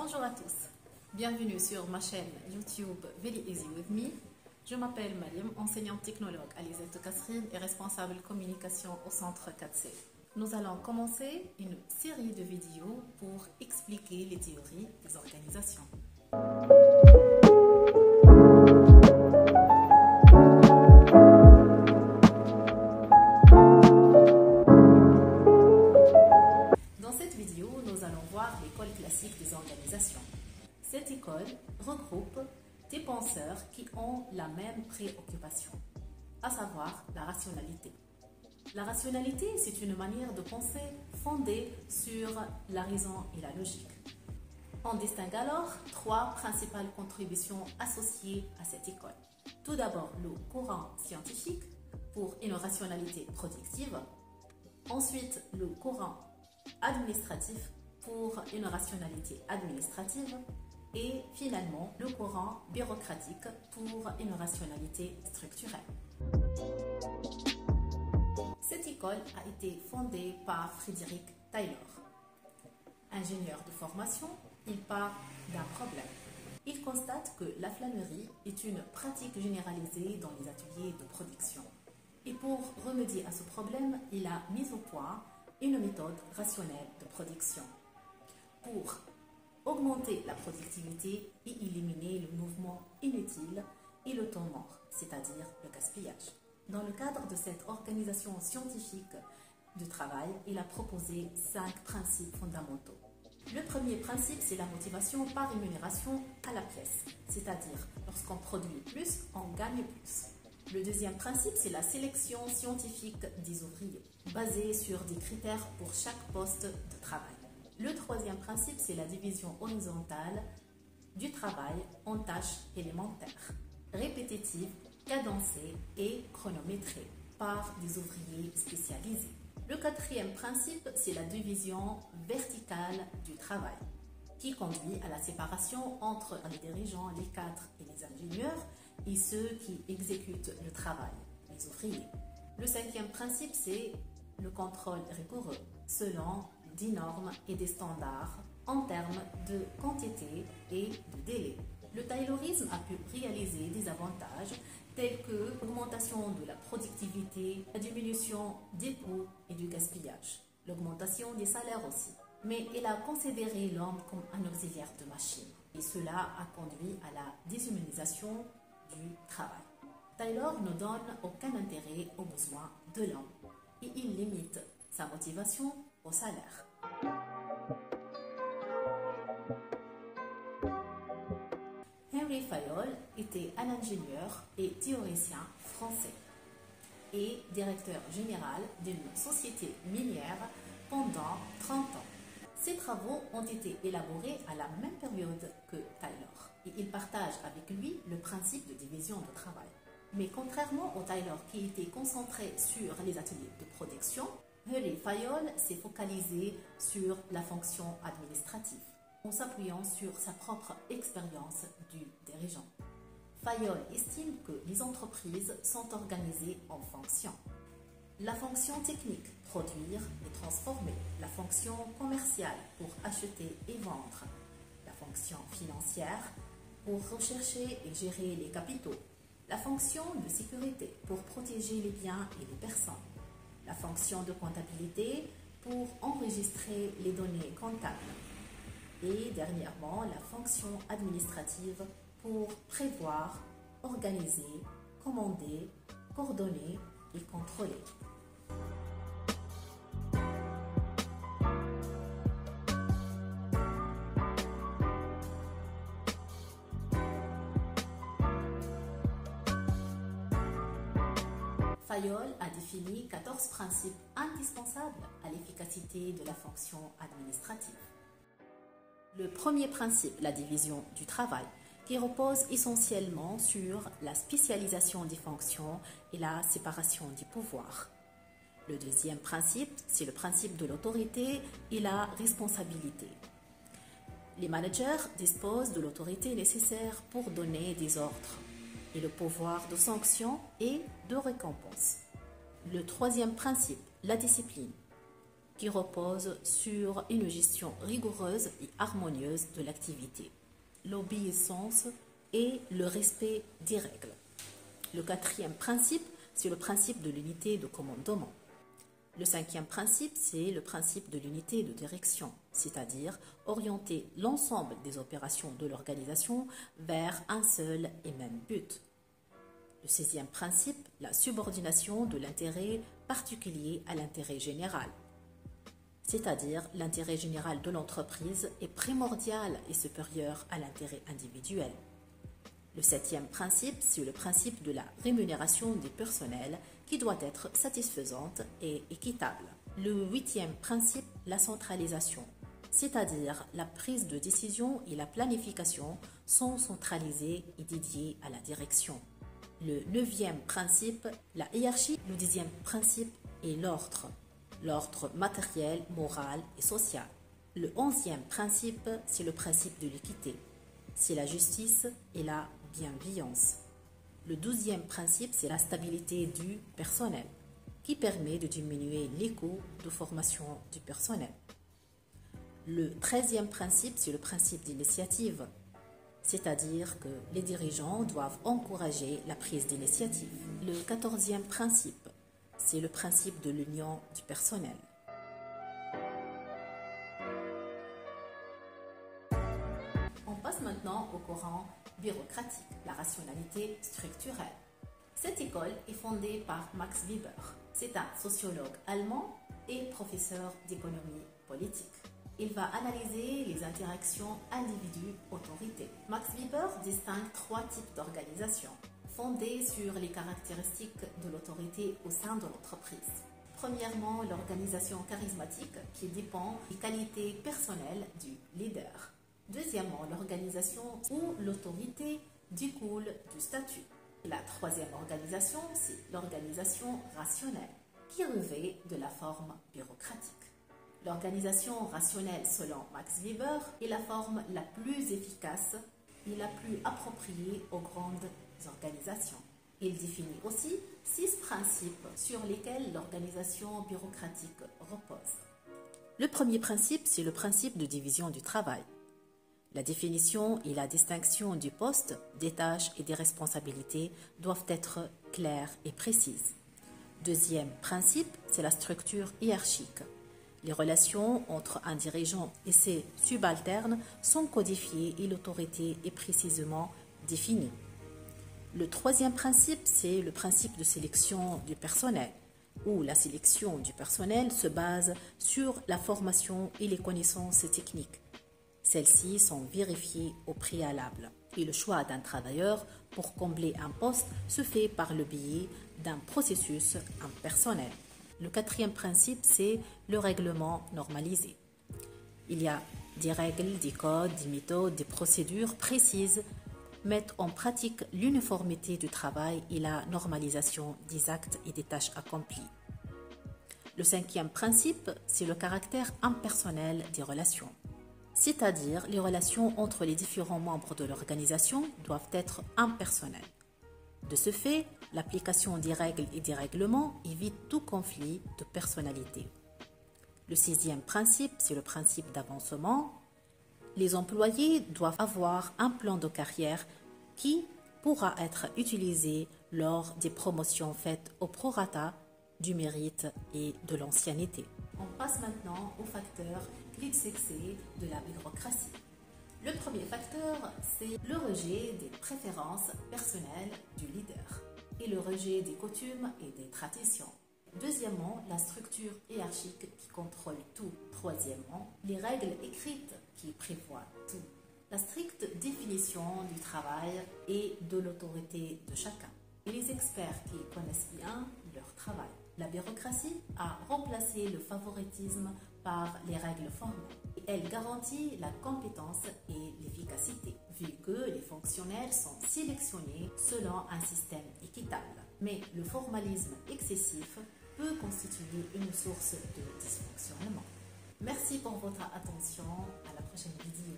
Bonjour à tous, bienvenue sur ma chaîne YouTube Very Easy With Me. Je m'appelle Mariam, enseignante technologue à l'ISET Kasserine et responsable communication au centre 4C. Nous allons commencer une série de vidéos pour expliquer les théories des organisations. Dans cette vidéo, nous allons voir l'école classique des organisations. Cette école regroupe des penseurs qui ont la même préoccupation, à savoir la rationalité. La rationalité, c'est une manière de penser fondée sur la raison et la logique. On distingue alors trois principales contributions associées à cette école. Tout d'abord, le courant scientifique pour une rationalité productive. Ensuite, le courant administratif pour une rationalité administrative. Et finalement, le courant bureaucratique pour une rationalité structurelle. Cette école a été fondée par Frédéric Taylor. Ingénieur de formation, il part d'un problème. Il constate que la flânerie est une pratique généralisée dans les ateliers de production. Et pour remédier à ce problème, il a mis au point une méthode rationnelle de production. Pour augmenter la productivité et éliminer le mouvement inutile et le temps mort, c'est-à-dire le gaspillage. Dans le cadre de cette organisation scientifique du travail, il a proposé 5 principes fondamentaux. Le premier principe, c'est la motivation par rémunération à la pièce, c'est-à-dire lorsqu'on produit plus, on gagne plus. Le deuxième principe, c'est la sélection scientifique des ouvriers, basée sur des critères pour chaque poste de travail. Le troisième principe, c'est la division horizontale du travail en tâches élémentaires, répétitives, cadencées et chronométrées par des ouvriers spécialisés. Le quatrième principe, c'est la division verticale du travail, qui conduit à la séparation entre les dirigeants, les cadres et les ingénieurs et ceux qui exécutent le travail, les ouvriers. Le cinquième principe, c'est le contrôle rigoureux, selon des normes et des standards en termes de quantité et de délai. Le taylorisme a pu réaliser des avantages tels que l'augmentation de la productivité, la diminution des coûts et du gaspillage, l'augmentation des salaires aussi. Mais il a considéré l'homme comme un auxiliaire de machine et cela a conduit à la déshumanisation du travail. Taylor ne donne aucun intérêt aux besoins de l'homme et il limite sa motivation au salaire. Henry Fayol était un ingénieur et théoricien français et directeur général d'une société minière pendant 30 ans. Ses travaux ont été élaborés à la même période que Taylor et il partage avec lui le principe de division de travail. Mais contrairement au Taylor qui était concentré sur les ateliers de production, Henry Fayol s'est focalisé sur la fonction administrative, en s'appuyant sur sa propre expérience du dirigeant. Fayol estime que les entreprises sont organisées en fonctions. La fonction technique, produire et transformer. La fonction commerciale, pour acheter et vendre. La fonction financière, pour rechercher et gérer les capitaux. La fonction de sécurité, pour protéger les biens et les personnes. La fonction de comptabilité pour enregistrer les données comptables. Et dernièrement, la fonction administrative pour prévoir, organiser, commander, coordonner et contrôler. Fayol a défini 14 principes indispensables à l'efficacité de la fonction administrative. Le premier principe, la division du travail, qui repose essentiellement sur la spécialisation des fonctions et la séparation des pouvoirs. Le deuxième principe, c'est le principe de l'autorité et la responsabilité. Les managers disposent de l'autorité nécessaire pour donner des ordres et le pouvoir de sanction et de récompense. Le troisième principe, la discipline. qui repose sur une gestion rigoureuse et harmonieuse de l'activité, l'obéissance et le respect des règles. Le quatrième principe, c'est le principe de l'unité de commandement. Le cinquième principe, c'est le principe de l'unité de direction, c'est-à-dire orienter l'ensemble des opérations de l'organisation vers un seul et même but. Le sixième principe, la subordination de l'intérêt particulier à l'intérêt général, c'est-à-dire l'intérêt général de l'entreprise est primordial et supérieur à l'intérêt individuel. Le septième principe, c'est le principe de la rémunération des personnels qui doit être satisfaisante et équitable. Le huitième principe, la centralisation, c'est-à-dire la prise de décision et la planification sont centralisées et dédiées à la direction. Le neuvième principe, la hiérarchie. Le dixième principe est l'ordre matériel, moral et social. Le onzième principe, c'est le principe de l'équité, c'est la justice et la bienveillance. Le douzième principe, c'est la stabilité du personnel, qui permet de diminuer les coûts de formation du personnel. Le 13e principe, c'est le principe d'initiative, c'est-à-dire que les dirigeants doivent encourager la prise d'initiative. Le 14e principe, c'est le principe de l'union du personnel. On passe maintenant au courant bureaucratique, la rationalité structurelle. Cette école est fondée par Max Weber. C'est un sociologue allemand et professeur d'économie politique. Il va analyser les interactions individu-autorité. Max Weber distingue trois types d'organisations, fondées sur les caractéristiques de l'autorité au sein de l'entreprise. Premièrement, l'organisation charismatique qui dépend des qualités personnelles du leader. Deuxièmement, l'organisation où l'autorité découle du statut. La troisième organisation, c'est l'organisation rationnelle qui revêt de la forme bureaucratique. L'organisation rationnelle, selon Max Weber, est la forme la plus efficace et la plus appropriée aux grandes organisations. Il définit aussi 6 principes sur lesquels l'organisation bureaucratique repose. Le premier principe, c'est le principe de division du travail. La définition et la distinction du poste, des tâches et des responsabilités doivent être claires et précises. Deuxième principe, c'est la structure hiérarchique. Les relations entre un dirigeant et ses subalternes sont codifiées et l'autorité est précisément définie. Le troisième principe, c'est le principe de sélection du personnel, où la sélection du personnel se base sur la formation et les connaissances techniques. Celles-ci sont vérifiées au préalable et le choix d'un travailleur pour combler un poste se fait par le biais d'un processus impersonnel. Le quatrième principe, c'est le règlement normalisé. Il y a des règles, des codes, des méthodes, des procédures précises mettent en pratique l'uniformité du travail et la normalisation des actes et des tâches accomplies. Le cinquième principe, c'est le caractère impersonnel des relations. C'est-à-dire les relations entre les différents membres de l'organisation doivent être impersonnelles. De ce fait, l'application des règles et des règlements évite tout conflit de personnalité. Le sixième principe, c'est le principe d'avancement. Les employés doivent avoir un plan de carrière qui pourra être utilisé lors des promotions faites au prorata du mérite et de l'ancienneté. On passe maintenant aux facteurs clés de succès de la bureaucratie. Le premier facteur, c'est le rejet des préférences personnelles du leader et le rejet des coutumes et des traditions. Deuxièmement, la structure hiérarchique qui contrôle tout. Troisièmement, les règles écrites qui prévoient tout. La stricte définition du travail et de l'autorité de chacun. Et les experts qui connaissent bien leur travail. La bureaucratie a remplacé le favoritisme par les règles formelles. Elle garantit la compétence et l'efficacité, vu que les fonctionnaires sont sélectionnés selon un système équitable. Mais le formalisme excessif peut constituer une source de dysfonctionnement. Merci pour votre attention. À la prochaine vidéo.